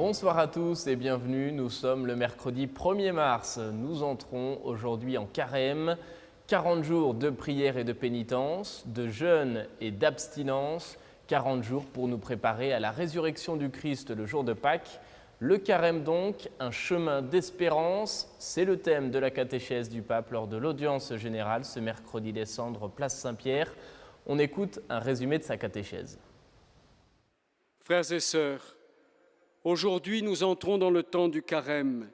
Bonsoir à tous et bienvenue. Nous sommes le mercredi 1er mars. Nous entrons aujourd'hui en carême. 40 jours de prière et de pénitence, de jeûne et d'abstinence. 40 jours pour nous préparer à la résurrection du Christ le jour de Pâques. Le carême donc, un chemin d'espérance, c'est le thème de la catéchèse du pape lors de l'audience générale ce mercredi des Cendres, place Saint-Pierre. On écoute un résumé de sa catéchèse. Frères et sœurs, aujourd'hui nous entrons dans le temps du carême,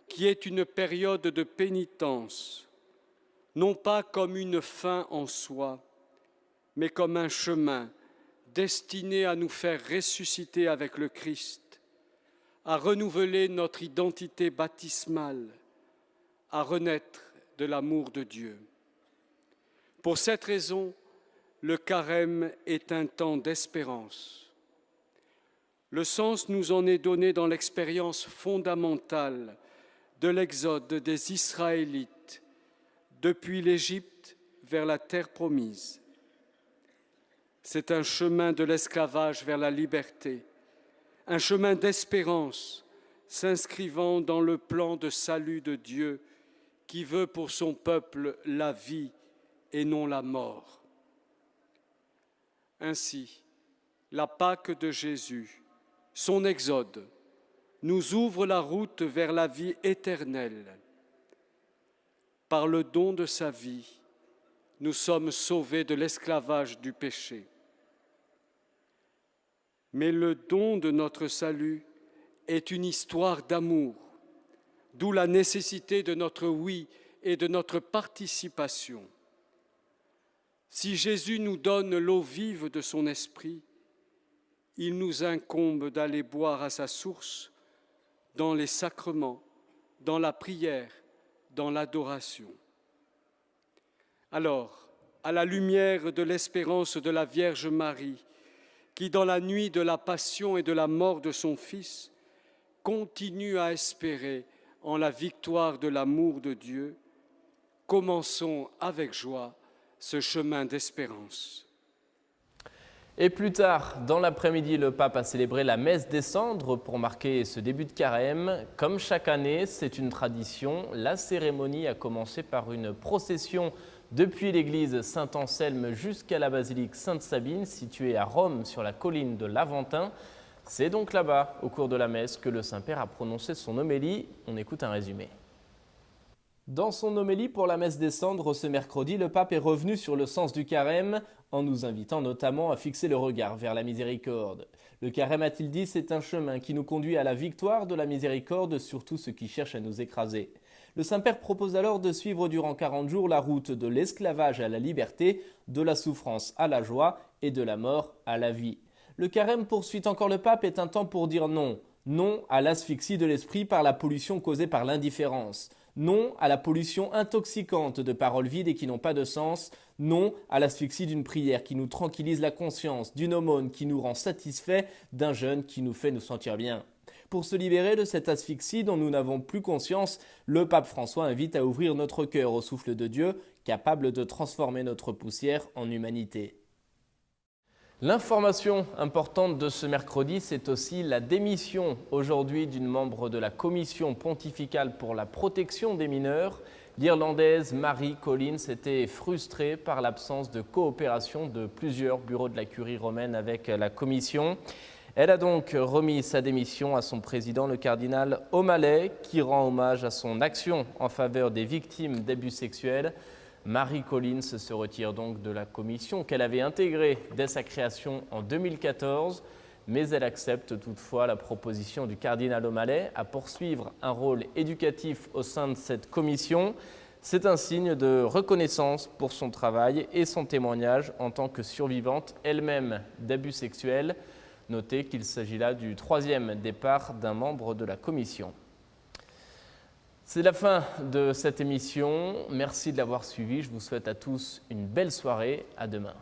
qui est une période de pénitence, non pas comme une fin en soi, mais comme un chemin destiné à nous faire ressusciter avec le Christ, à renouveler notre identité baptismale, à renaître de l'amour de Dieu. Pour cette raison, le carême est un temps d'espérance. Le sens nous en est donné dans l'expérience fondamentale de l'exode des Israélites depuis l'Égypte vers la terre promise. C'est un chemin de l'esclavage vers la liberté, un chemin d'espérance s'inscrivant dans le plan de salut de Dieu qui veut pour son peuple la vie et non la mort. Ainsi, la Pâque de Jésus, son exode, nous ouvre la route vers la vie éternelle. Par le don de sa vie, nous sommes sauvés de l'esclavage du péché. Mais le don de notre salut est une histoire d'amour, d'où la nécessité de notre oui et de notre participation. Si Jésus nous donne l'eau vive de son esprit, il nous incombe d'aller boire à sa source dans les sacrements, dans la prière, dans l'adoration. Alors, à la lumière de l'espérance de la Vierge Marie, qui dans la nuit de la passion et de la mort de son Fils, continue à espérer en la victoire de l'amour de Dieu, commençons avec joie ce chemin d'espérance. Et plus tard, dans l'après-midi, le pape a célébré la messe des cendres pour marquer ce début de carême. Comme chaque année, c'est une tradition. La cérémonie a commencé par une procession depuis l'église Saint-Anselme jusqu'à la basilique Sainte-Sabine, située à Rome sur la colline de l'Aventin. C'est donc là-bas, au cours de la messe, que le Saint-Père a prononcé son homélie. On écoute un résumé. Dans son homélie pour la messe des cendres ce mercredi, le pape est revenu sur le sens du carême en nous invitant notamment à fixer le regard vers la miséricorde. Le carême, a-t-il dit, c'est un chemin qui nous conduit à la victoire de la miséricorde sur tout ce qui cherche à nous écraser. Le Saint-Père propose alors de suivre durant 40 jours la route de l'esclavage à la liberté, de la souffrance à la joie et de la mort à la vie. Le carême, poursuit encore le pape, est un temps pour dire non. Non à l'asphyxie de l'esprit par la pollution causée par l'indifférence. Non à la pollution intoxicante de paroles vides et qui n'ont pas de sens. Non à l'asphyxie d'une prière qui nous tranquillise la conscience, d'une aumône qui nous rend satisfaits, d'un jeûne qui nous fait nous sentir bien. Pour se libérer de cette asphyxie dont nous n'avons plus conscience, le pape François invite à ouvrir notre cœur au souffle de Dieu, capable de transformer notre poussière en humanité. L'information importante de ce mercredi, c'est aussi la démission aujourd'hui d'une membre de la Commission pontificale pour la protection des mineurs. L'Irlandaise Mary Collins était frustrée par l'absence de coopération de plusieurs bureaux de la Curie romaine avec la Commission. Elle a donc remis sa démission à son président, le cardinal O'Malley, qui rend hommage à son action en faveur des victimes d'abus sexuels. Mary Collins se retire donc de la commission qu'elle avait intégrée dès sa création en 2014, mais elle accepte toutefois la proposition du cardinal O'Malley à poursuivre un rôle éducatif au sein de cette commission. C'est un signe de reconnaissance pour son travail et son témoignage en tant que survivante elle-même d'abus sexuels. Notez qu'il s'agit là du 3e départ d'un membre de la commission. C'est la fin de cette émission. Merci de l'avoir suivi. Je vous souhaite à tous une belle soirée. À demain.